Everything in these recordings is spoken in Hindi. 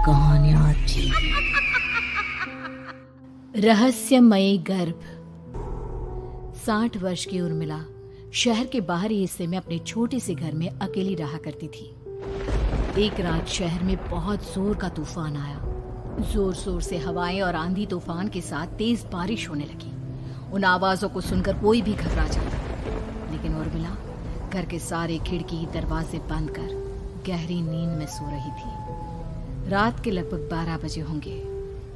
कहानियां थी। रहस्यमयी गर्भ। 60 वर्ष की उर्मिला शहर के बाहरी हिस्से में अपने छोटे से घर में अकेली रहा करती थी। एक रात शहर में बहुत जोर का तूफान आया। जोर जोर से हवाएं और आंधी तूफान के साथ तेज बारिश होने लगी। उन आवाजों को सुनकर कोई भी घबरा जाता, लेकिन उर्मिला घर के सारे खिड़की दरवाजे बंद कर गहरी नींद में सो रही थी। रात के लगभग 12 बजे होंगे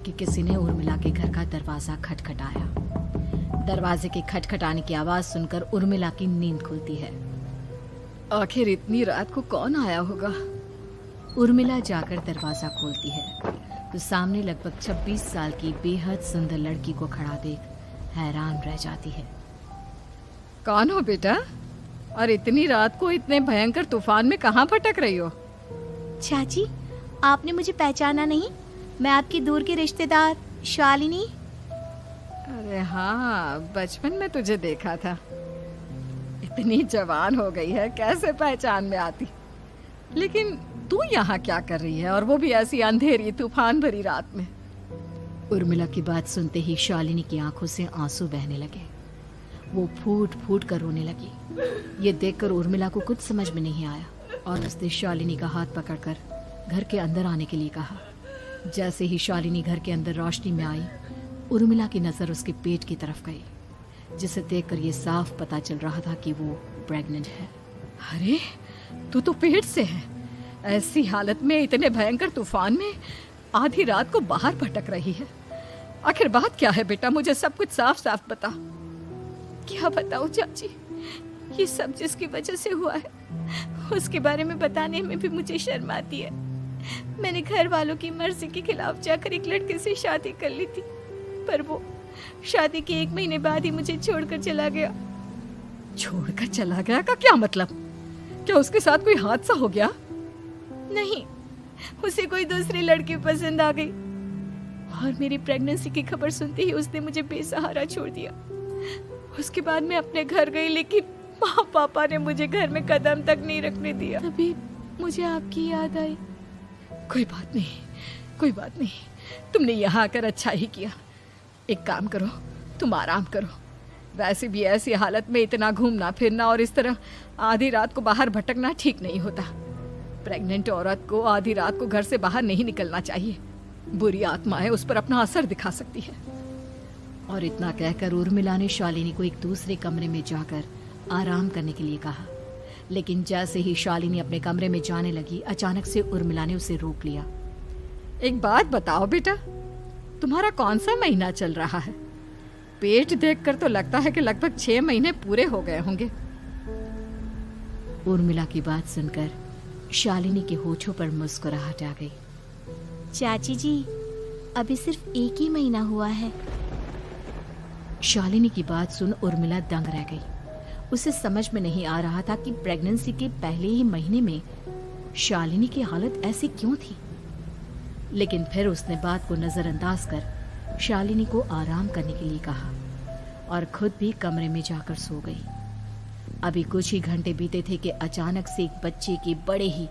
कि किसी ने उर्मिला के घर का दरवाजा खटखटाया। दरवाजे के खटखटाने की आवाज सुनकर उर्मिला की नींद खुलती है। आखिर इतनी रात को कौन आया होगा? उर्मिला जाकर दरवाजा खोलती है तो सामने लगभग 26 साल की बेहद सुंदर लड़की को खड़ा देख हैरान रह जाती है। कौन हो बेटा, और इतनी रात को इतने भयंकर तूफान में कहाँ भटक रही हो? चाची, आपने मुझे पहचाना नहीं? मैं आपकी दूर की रिश्तेदार शालिनी। अरे हाँ, बचपन में तुझे देखा था। इतनी जवान हो गई है, कैसे पहचान में आती। लेकिन तू यहाँ क्या कर रही है, और वो भी ऐसी अंधेरी तूफान भरी रात में? उर्मिला की बात सुनते ही शालिनी की आंखों से आंसू बहने लगे। वो फूट फूट कर रोने लगी। ये देखकर उर्मिला को कुछ समझ में नहीं आया और उसने शालिनी का हाथ पकड़कर घर के अंदर आने के लिए कहा। जैसे ही शालिनी घर के अंदर रोशनी में आई, उर्मिला की नजर उसके पेट की तरफ गई, जिसे देखकर ये साफ पता चल रहा था कि वो प्रेग्नेंट है। अरे, तू तो पेट से है। ऐसी हालत में इतने भयंकर तूफान में आधी रात को बाहर भटक रही है। आखिर बात क्या है बेटा, मुझे सब कुछ साफ साफ बता। क्या बताऊं चाची, ये सब जिसकी वजह से हुआ है उसके बारे में बताने में भी मुझे शर्म आती है। मैंने घर वालों की मर्जी के खिलाफ जाकर एक लड़के से शादी कर ली थी, पर वो शादी के 1 महीने बाद ही मुझे छोड़कर चला गया। छोड़कर चला गया का क्या मतलब? क्या उसके साथ कोई हादसा हो गया? नहीं, उसे कोई दूसरी लड़की पसंद आ गई और मेरी प्रेगनेंसी की खबर सुनते ही उसने मुझे बेसहारा छोड़ दिया। उसके बाद मैं अपने घर गई, लेकिन माँ पापा ने मुझे घर में कदम तक नहीं रखने दिया। तभी मुझे आपकी याद आई। कोई बात नहीं, कोई बात नहीं, तुमने यहाँ आकर अच्छा ही किया। एक काम करो, तुम आराम करो। वैसे भी ऐसी हालत में इतना घूमना फिरना और इस तरह आधी रात को बाहर भटकना ठीक नहीं होता। प्रेग्नेंट औरत को आधी रात को घर से बाहर नहीं निकलना चाहिए। बुरी आत्माएं उस पर अपना असर दिखा सकती है। और इतना कहकर उर्मिला ने शालिनी को एक दूसरे कमरे में जाकर आराम करने के लिए कहा। लेकिन जैसे ही शालिनी अपने कमरे में जाने लगी, अचानक से उर्मिला ने उसे रोक लिया। एक बात बताओ बेटा, तुम्हारा कौन सा महीना चल रहा है? पेट देखकर तो लगता है कि लगभग 6 महीने पूरे हो गए होंगे। उर्मिला की बात सुनकर शालिनी के होठों पर मुस्कुराहट आ गई। चाची जी, अभी सिर्फ 1 ही महीना हुआ है। शालिनी की बात सुन उर्मिला दंग रह गई। उसे समझ में नहीं आ रहा था कि प्रेगनेंसी के पहले ही महीने में शालिनी की हालत ऐसी क्यों थी। लेकिन फिर उसने बात को नजरअंदाज कर शालिनी को आराम करने के लिए कहा और खुद भी कमरे में जाकर सो गई। अभी कुछ ही घंटे बीते थे कि अचानक से एक बच्चे की बड़े ही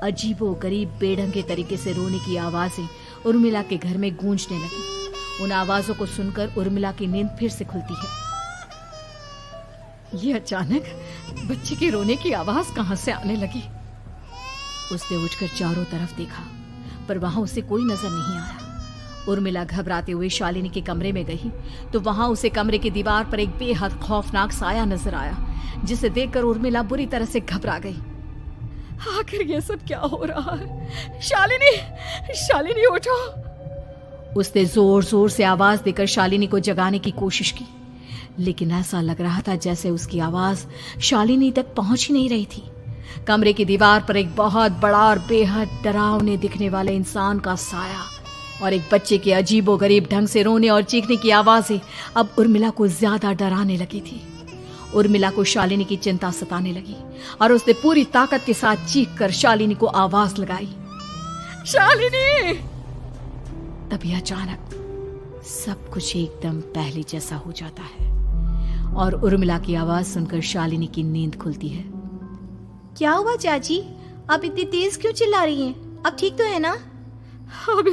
अजीबोगरीब बेढंगे तरीके से रोने की आवाजें उर्मिला के घर में गूंजने लगी। उन आवाजों को सुनकर उर्मिला की नींद फिर से खुलती है। ये अचानक बच्चे के रोने की आवाज कहां से आने लगी? उसने उठकर चारों तरफ देखा, पर वहां उसे कोई नजर नहीं आया। उर्मिला घबराते हुए शालिनी के कमरे में गई तो वहां उसे कमरे की दीवार पर एक बेहद खौफनाक साया नजर आया, जिसे देखकर उर्मिला बुरी तरह से घबरा गई। आखिर ये सब क्या हो रहा है? शालिनी, शालिनी उठो! उसने जोर जोर से आवाज देकर शालिनी को जगाने की कोशिश की, लेकिन ऐसा लग रहा था जैसे उसकी आवाज शालिनी तक पहुंच ही नहीं रही थी। कमरे की दीवार पर एक बहुत बड़ा और बेहद डरावने दिखने वाले इंसान का साया और एक बच्चे के अजीबोगरीब ढंग से रोने और चीखने की आवाजें अब उर्मिला को ज्यादा डराने लगी थी। उर्मिला को शालिनी की चिंता सताने लगी और उसने पूरी ताकत के साथ चीख कर शालिनी को आवाज लगाई, शालिनी! तभी अचानक सब कुछ एकदम पहले जैसा हो जाता है और उर्मिला की आवाज सुनकर शालिनी की नींद खुलती है। क्या हुआ चाची, आप इतनी तेज क्यों चिल्ला रही हैं? अब ठीक तो है ना? अभी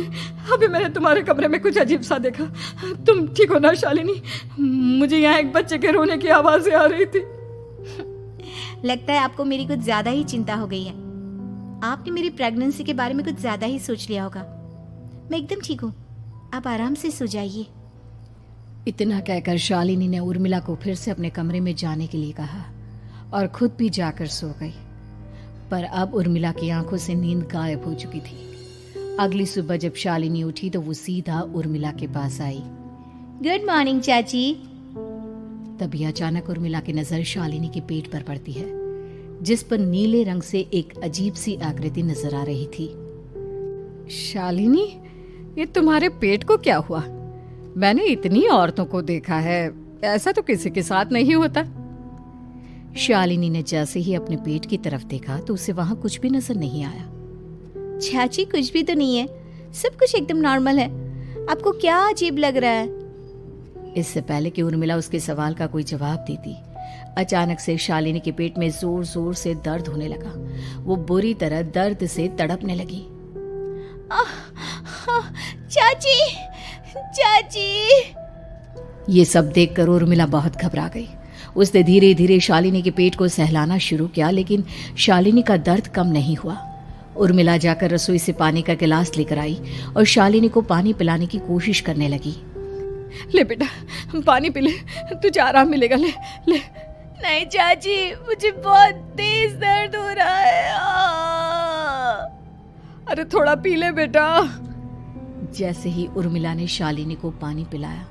अभी मैंने तुम्हारे कमरे में कुछ अजीब सा देखा। तुम ठीक हो ना शालिनी? मुझे यहाँ एक बच्चे के रोने की आवाजें आ रही थी। लगता है आपको मेरी कुछ ज्यादा ही चिंता हो गई है। आपने मेरी प्रेगनेंसी के बारे में कुछ ज्यादा ही सोच लिया होगा। मैं एकदम ठीक हूँ, आप आराम से सो जाइए। इतना कहकर शालिनी ने उर्मिला को फिर से अपने कमरे में जाने के लिए कहा और खुद भी जाकर सो गई। पर अब उर्मिला की आंखों से नींद गायब हो चुकी थी। अगली सुबह जब शालिनी उठी तो वो सीधा उर्मिला के पास आई। गुड मॉर्निंग चाची। तभी अचानक उर्मिला की नजर शालिनी के पेट पर पड़ती है, जिस पर नीले रंग से एक अजीब सी आकृति नजर आ रही थी। शालिनी, ये तुम्हारे पेट को क्या हुआ? मैंने इतनी औरतों को देखा है, ऐसा तो किसी के साथ नहीं होता। शालिनी ने जैसे ही अपने पेट की तरफ देखा तो उसे वहां कुछ भी नजर नहीं आया। चाची कुछ भी तो नहीं है, सब कुछ एकदम नॉर्मल है। आपको क्या अजीब लग रहा है? इससे पहले कि उर्मिला उसके सवाल का कोई जवाब देती, अचानक से शालिनी के पेट में जोर जोर से दर्द होने लगा। वो बुरी तरह दर्द से तड़पने लगी। चाची, चाची। ये सब देखकर उर्मिला बहुत घबरा गई। उसने धीरे धीरे शालिनी के पेट को सहलाना शुरू किया, लेकिन शालिनी का दर्द कम नहीं हुआ। उर्मिला जाकर रसोई से पानी का गिलास लेकर आई और शालिनी को पानी पिलाने की कोशिश करने लगी। ले बेटा, पानी पी ले, तुझे आराम मिलेगा। ले ले। नहीं चाची, मुझे बहुत तेज दर्द हो रहा है। अरे थोड़ा पी ले बेटा। जैसे ही उर्मिला ने शालिनी को पानी पिलाया,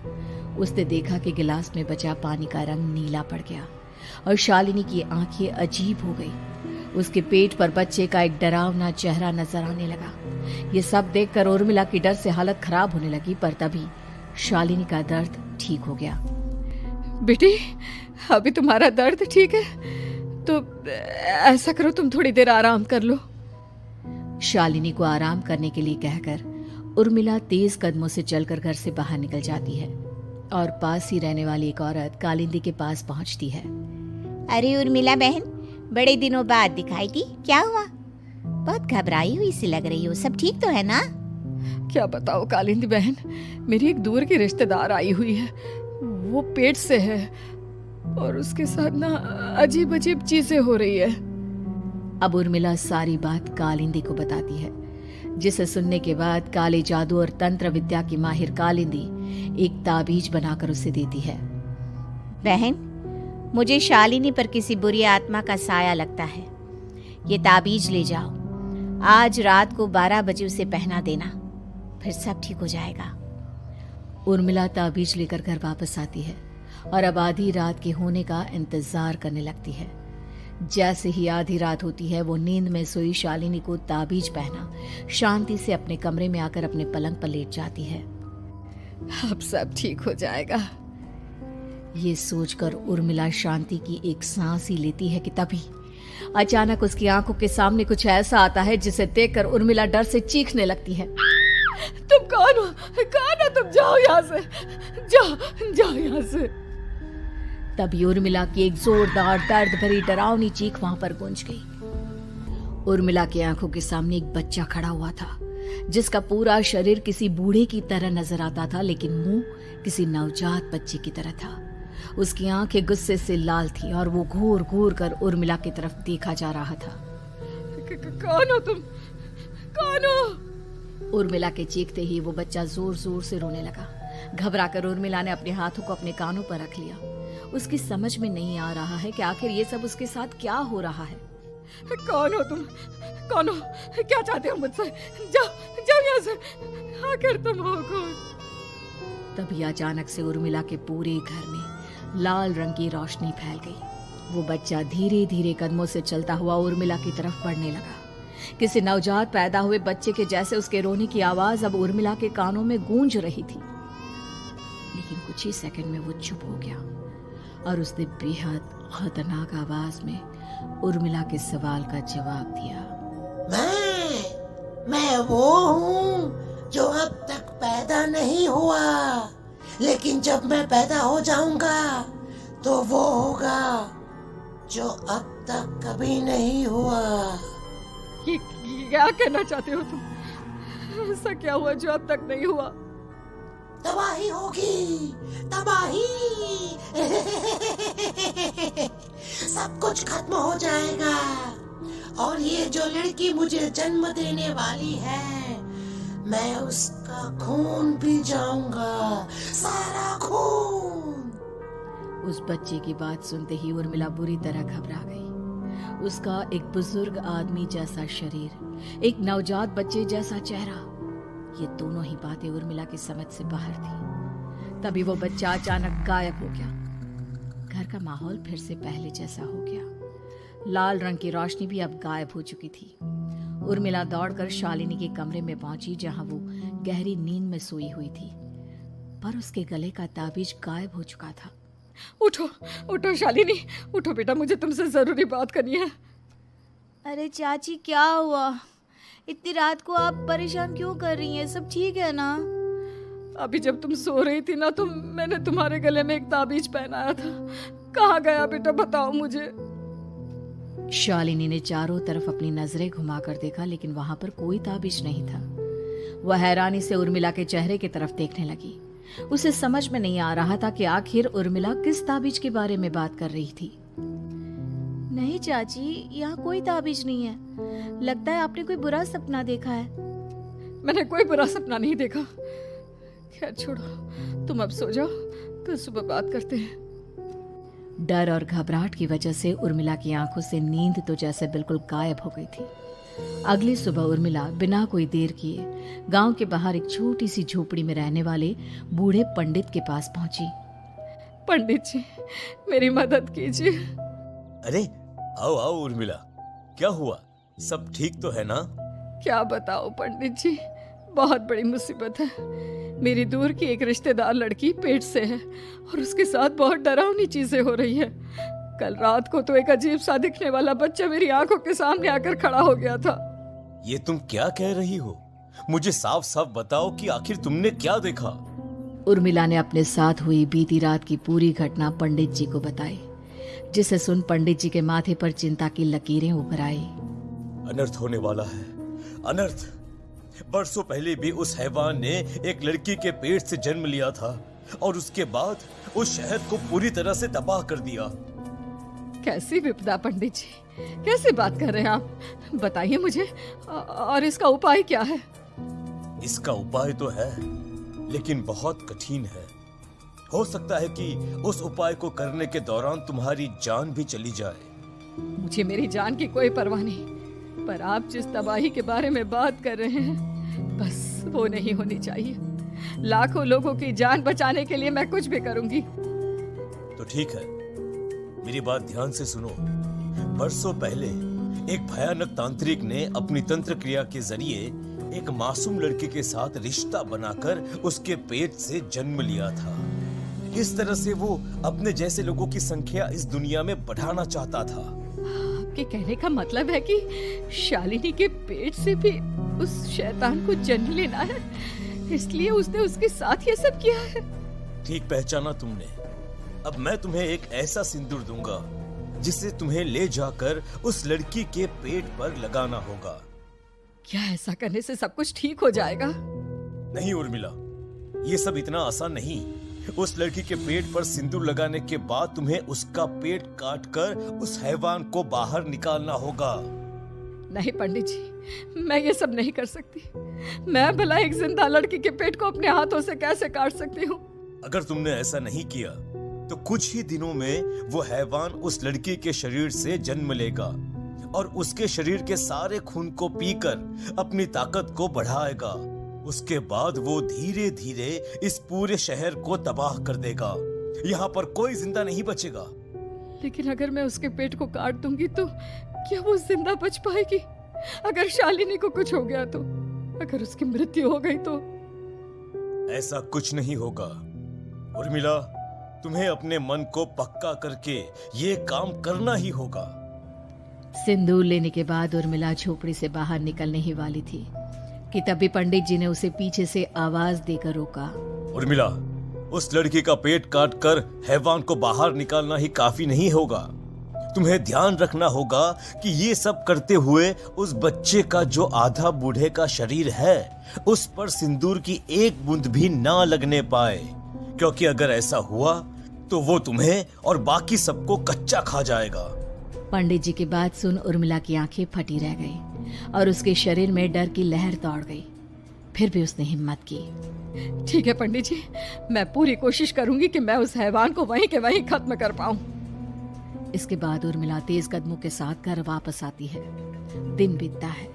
उसने देखा कि गिलास में बचा पानी का रंग नीला पड़ गया और शालिनी की आंखें अजीब हो गई। उसके पेट पर बच्चे का एक डरावना चेहरा नजर आने लगा। ये सब देखकर उर्मिला की डर से हालत खराब होने लगी, पर तभी शालिनी का दर्द ठीक हो गया। बेटी, अभी तुम्हारा दर्द ठीक है तो ऐसा करो, तुम थोड़ी देर आराम कर लो। शालिनी को आराम करने के लिए कहकर उर्मिला तेज कदमों से चलकर घर से बाहर निकल जाती है और पास ही रहने वाली एक औरत कालिंदी के पास पहुंचती है। अरे उर्मिला बहन, बड़े दिनों बाद दिखाई दी, क्या हुआ? बहुत घबराई हुई सी लग रही हो, सब ठीक तो है ना? क्या बताओ कालिंदी बहन, मेरी एक दूर की रिश्तेदार आई हुई है। वो पेट से है और उसके साथ ना अजीब अजीब चीजें हो रही है। अब उर्मिला सारी बात कालिंदी को बताती है, जिसे सुनने के बाद काले जादू और तंत्र विद्या की माहिर कालिंदी एक ताबीज बनाकर उसे देती है। बहन, मुझे शालिनी पर किसी बुरी आत्मा का साया लगता है। ये ताबीज ले जाओ, आज रात को 12 बजे उसे पहना देना, फिर सब ठीक हो जाएगा। उर्मिला ताबीज लेकर घर वापस आती है और अब आधी रात के होने का इंतजार करने लगती है। जैसे ही आधी रात होती है, वो नींद में सोई शालिनी को ताबीज पहना शांति से अपने कमरे में आकर अपने पलंग पर लेट जाती है। अब सब ठीक हो जाएगा, ये सोचकर उर्मिला शांति की एक सांस ही लेती है कि तभी अचानक उसकी आंखों के सामने कुछ ऐसा आता है जिसे देखकर उर्मिला डर से चीखने लगती है। तुम कौन हो? कौन हो तुम? जाओ यहाँ से, जाओ जाओ यहाँ से। तभी उर्मिला की एक जोरदार दर्द भरी डरावनी चीख वहां पर गूंज गई। उर्मिला की आंखों के सामने एक बच्चा खड़ा हुआ था, जिसका पूरा शरीर किसी बूढ़े की तरह नजर आता था, लेकिन मुंह किसी नवजात बच्चे की तरह था। उसकी आंखें गुस्से से लाल थी और वो घूर घूर कर उर्मिला की तरफ देखा जा रहा था। कौन हो तुम? कौन हो? उर्मिला के चीखते ही वो बच्चा जोर जोर से रोने लगा। घबराकर उर्मिला ने अपने हाथों को अपने कानों पर रख लिया। उसकी समझ में नहीं आ रहा है कि आखिर ये सब उसके साथ क्या हो रहा है। कौन हो तुम? कौन हो? क्या चाहते हो मुझसे? जाओ जाओ यहाँ से, आखिर तुम हो कौन? तभी अचानक से उर्मिला के पूरे घर में लाल रंग की रोशनी फैल गई। वो बच्चा धीरे धीरे कदमों से चलता हुआ उर्मिला की तरफ बढ़ने लगा। किसी नवजात पैदा हुए बच्चे के जैसे उसके रोने की आवाज अब उर्मिला के कानों में गूंज रही थी। लेकिन कुछ ही सेकंड में वो चुप हो गया और उसने बेहद खतरनाक आवाज में उर्मिला के सवाल का जवाब दिया। मैं वो हूँ जो अब तक पैदा नहीं हुआ, लेकिन जब मैं पैदा हो जाऊंगा तो वो होगा जो अब तक कभी नहीं हुआ। क्या कहना चाहते हो तुम? ऐसा क्या हुआ जो अब तक नहीं हुआ? तबाही होगी, तबाही। सब कुछ खत्म हो जाएगा और ये जो लड़की मुझे जन्म देने वाली है, मैं उसका खून पी जाऊंगा, सारा खून। उस बच्चे की बात सुनते ही उर्मिला बुरी तरह घबरा गई। उसका एक बुजुर्ग आदमी जैसा शरीर, एक नवजात बच्चे जैसा चेहरा, ये दोनों ही बातें उर्मिला की समझ से बाहर थी। तभी वो बच्चा अचानक गायब हो गया। घर का माहौल फिर से पहले जैसा हो गया। लाल रंग की रोशनी भी अब गायब हो चुकी थी। उर्मिला दौड़कर शालिनी के कमरे में पहुंची, जहां वो गहरी नींद में सोई हुई थी, पर उसके गले का ताबीज गायब हो चुका था। उठो उठो शालिनी, उठो बेटा, मुझे तुमसे जरूरी बात करनी है। अरे चाची क्या हुआ? इतनी रात को आप परेशान क्यों कर रही हैं? सब ठीक है ना? अभी जब तुम सो रही थी ना, तो मैंने तुम्हारे गले में एक ताबीज पहनाया था। कहाँ गया बेटा, बताओ मुझे। शालिनी ने चारों तरफ अपनी नजरें घुमाकर देखा, लेकिन वहां पर कोई ताबीज नहीं था। वह हैरानी से उर्मिला के चेहरे की तरफ देखने लगी। उसे समझ में नहीं आ रहा था कि आखिर उर्मिला किस ताबीज के बारे में बात कर रही थी। नहीं चाची, यहाँ कोई ताबीज नहीं है। लगता है आपने कोई बुरा सपना देखा है। मैंने कोई बुरा सपना नहीं देखा। खैर छोड़ो, तुम अब सो जाओ, कल सुबह बात करते हैं। डर और घबराहट की वजह से उर्मिला की आंखों से नींद तो जैसे बिल्कुल गायब हो गई थी। अगली सुबह उर्मिला बिना कोई देर किए गांव के बाहर एक छोटी सी झोपड़ी में रहने वाले बूढ़े पंडित के पास पहुंची। पंडित जी, मेरी मदद कीजिए। अरे आओ आओ उर्मिला, क्या हुआ? सब ठीक तो है ना? क्या बताओ पंडित जी, बहुत बड़ी मुसीबत है। मेरी दूर की एक रिश्तेदार लड़की पेट से है और उसके साथ बहुत डरावनी चीजें हो रही है। कल रात को तो एक अजीब सा दिखने वाला बच्चा मेरी आंखों के सामने आकर खड़ा हो गया था। ये तुम क्या कह रही हो? मुझे साफ साफ बताओ कि आखिर तुमने क्या देखा? उर्मिला ने अपने साथ हुई बीती रात की पूरी घटना पंडित जी को बताई, जिसे सुन पंडित जी के माथे पर चिंता की लकीरें उभर आई। अनर्थ होने वाला है, अनर्थ। बरसों पहले भी उस हैवान ने एक लड़की के पेट से जन्म लिया था और उसके बाद उस शहर को पूरी तरह से तबाह कर दिया। कैसी विपदा पंडित जी, कैसी बात कर रहे हैं आप? बताइए मुझे, और इसका उपाय क्या है? इसका उपाय तो है, लेकिन बहुत कठिन है। हो सकता है कि उस उपाय को करने के दौरान तुम्हारी जान भी चली जाए। मुझे मेरी जान की कोई परवाह नहीं, पर आप जिस तबाही के बारे में बात कर रहे हैं, बस वो नहीं होनी चाहिए। लाखों लोगों की जान बचाने के लिए मैं कुछ भी करूंगी। तो ठीक है, मेरी बात ध्यान से सुनो। बरसों पहले एक भयानक तांत्रिक ने अपनी तंत्र क्रिया के जरिए एक मासूम लड़की के साथ रिश्ता बनाकर उसके पेट से जन्म लिया था। इस तरह से वो अपने जैसे लोगों की संख्या इस दुनिया में बढ़ाना चाहता था। आपके कहने का मतलब है कि शालिनी के पेट से भी उस शैतान को जन्म लेना है, इसलिए उसने उसके साथ ये सब किया है? ठीक पहचाना तुमने। अब मैं तुम्हें एक ऐसा सिंदूर दूंगा जिसे तुम्हें ले जाकर उस लड़की के पेट पर लगाना होगा। क्या ऐसा करने से सब कुछ ठीक हो जाएगा? नहीं उर्मिला, ये सब इतना आसान नहीं। उस लड़की के पेट पर सिंदूर लगाने के बाद तुम्हें उसका पेट काटकर उस हैवान को बाहर निकालना होगा। नहीं पंडित जी, मैं ये सब नहीं कर सकती। मैं भला एक जिंदा लड़की के पेट को अपने हाथों से कैसे काट सकती हूँ? अगर तुमने ऐसा नहीं किया तो कुछ ही दिनों में वो हैवान उस लड़की के शरीर से जन्म लेगा और उसके शरीर के सारे खून को पीकर अपनी ताकत को बढ़ाएगा। उसके बाद वो धीरे धीरे इस पूरे शहर को तबाह कर देगा। यहाँ पर कोई जिंदा नहीं बचेगा। लेकिन अगर मैं उसके पेट को काट दूंगी तो क्या वो जिंदा बच पाएगी? अगर शालिनी को कुछ हो गया तो, अगर उसकी मृत्यु हो गई तो? ऐसा कुछ नहीं होगा उर्मिला, तुम्हें अपने मन को पक्का करके ये काम करना ही होगा। सिंदूर लेने के बाद उर्मिला झोपड़ी से बाहर निकलने ही वाली थी कि तभी पंडित जी ने उसे पीछे से आवाज देकर रोका। उर्मिला, उस लड़की का पेट काटकर हैवान को बाहर निकालना ही काफी नहीं होगा। तुम्हें ध्यान रखना होगा कि ये सब करते हुए उस बच्चे का जो आधा बूढ़े का शरीर है उस पर सिंदूर की एक बूंद भी ना लगने पाए, क्योंकि अगर ऐसा हुआ तो वो तुम्हें और बाकी सबको कच्चा खा जाएगा। पंडित जी की बात सुन उर्मिला की आंखें फटी रह गई और उसके शरीर में डर की लहर दौड़ गई। फिर भी उसने हिम्मत की। ठीक है पंडित जी, मैं पूरी कोशिश करूंगी कि मैं उस हैवान को वहीं के वहीं खत्म कर पाऊं। इसके बाद उर्मिला तेज कदमों के साथ घर वापस आती है। दिन बीतता है,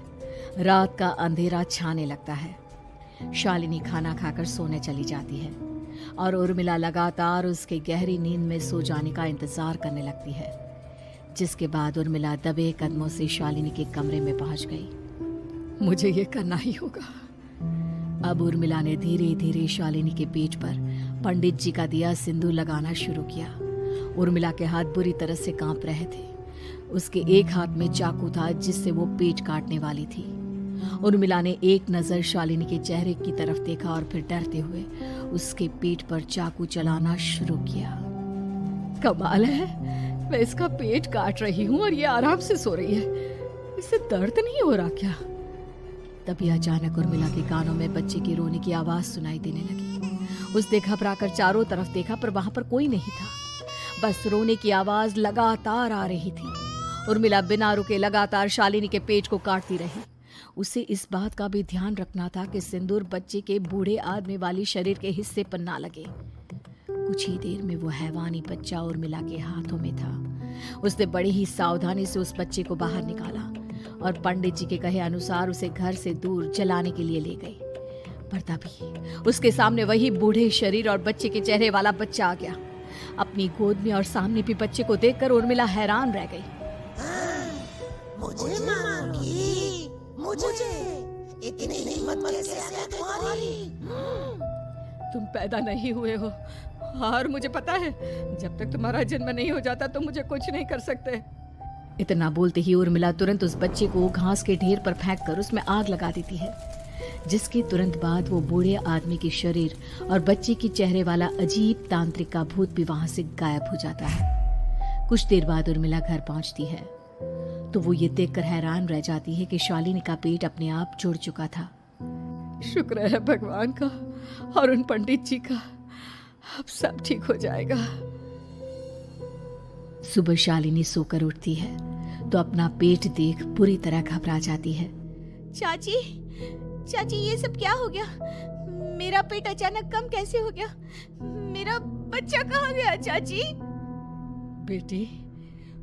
रात का अंधेरा छाने लगता है। शालिनी खाना खाकर सोने चली जाती है और उर्मिला लगातार उसके गहरी नींद में सो जाने का इंतजार करने लगती है, जिसके बाद उर्मिला दबे कदमों से शालिनी के कमरे में पहुंच गई। मुझे ये करना ही होगा। अब उर्मिला ने धीरे धीरे शालिनी के पेट पर पंडित जी का दिया सिंदूर लगाना शुरू किया। उर्मिला के हाथ बुरी तरह से कांप रहे थे। उसके एक हाथ में चाकू था जिससे वो पेट काटने वाली थी। उर्मिला ने एक नजर शालिनी के चेहरे की तरफ देखा और फिर डरते हुए उसके पेट पर चाकू चलाना शुरू किया। कमाल है, मैं इसका पेट काट रही हूँ और ये आराम से सो रही है। इसे दर्द नहीं हो रहा क्या? तभी अचानक उर्मिला के कानों में बच्चे के रोने की आवाज सुनाई देने लगी। उसने घबराकर चारों तरफ देखा पर वहां पर कोई नहीं था, बस रोने की आवाज लगातार आ रही थी। उर्मिला बिना रुके लगातार शालिनी के पेट को काटती रही। उसे इस बात का भी ध्यान रखना था कि सिंदूर बच्चे के बूढ़े आदमी वाली शरीर के हिस्से पर ना लगे। कुछ ही देर में वो हैवानी बच्चा उर्मिला के हाथों में था। उसने बड़ी ही सावधानी से उस बच्चे को बाहर निकाला और पंडित जी के कहे अनुसार उसे घर से दूर जलाने के लिए ले गई। पर तभी उसके सामने वही बूढ़े शरीर और बच्चे के चेहरे वाला बच्चा आ गया। अपनी गोद में और सामने भी बच्चे को देखकर उर्मिला हैरान रह गई। मुझे मारोगी? मुझे इतनी हिम्मत कैसे आ गई तुम्हारी? तुम पैदा नहीं हुए हो और मुझे पता है जब तक तुम्हारा जन्म नहीं हो जाता तो मुझे कुछ नहीं कर सकते। इतना बोलते ही उर्मिला तुरंत उस बच्चे को घास के ढेर पर फेंककर उसमें आग लगा देती है, जिसके तुरंत बाद वो बूढ़े आदमी के शरीर और बच्चे के चेहरे वाला अजीब तांत्रिक का भूत भी वहां से गायब हो जाता है। कुछ देर बाद उर्मिला घर पहुंचती है तो वो ये देखकर हैरान रह जाती है कि शालिनी का पेट अपने आप जुड़ चुका था। शुक्र है भगवान का और उन पंडित जी का, अब सब ठीक हो जाएगा। सुबह शालिनी सोकर उठती है तो अपना पेट देख पूरी तरह घबरा जाती है। चाची, चाची ये सब क्या हो गया? मेरा पेट अचानक कम कैसे हो गया? मेरा बच्चा कहाँ गया चाची? बेटी,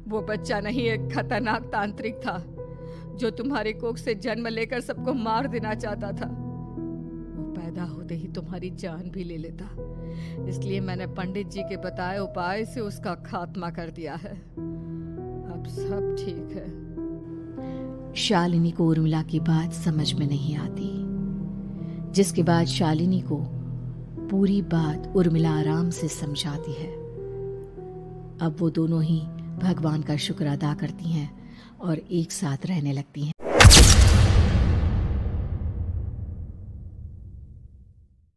वो बच्चा नहीं, एक खतरनाक तांत्रिक था जो तुम्हारी कोख से जन्म लेकर सबको मार देना चाहता था। वो पैदा होते ही तुम्हारी जान भी ले लेता, इसलिए मैंने पंडित जी के बताए उपाय से उसका खात्मा कर दिया है। अब सब ठीक है। शालिनी को उर्मिला की बात समझ में नहीं आती, जिसके बाद शालिनी को पूरी बात उर्मिला आराम से समझाती है। अब वो दोनों ही भगवान का शुक्र अदा करती हैं और एक साथ रहने लगती हैं।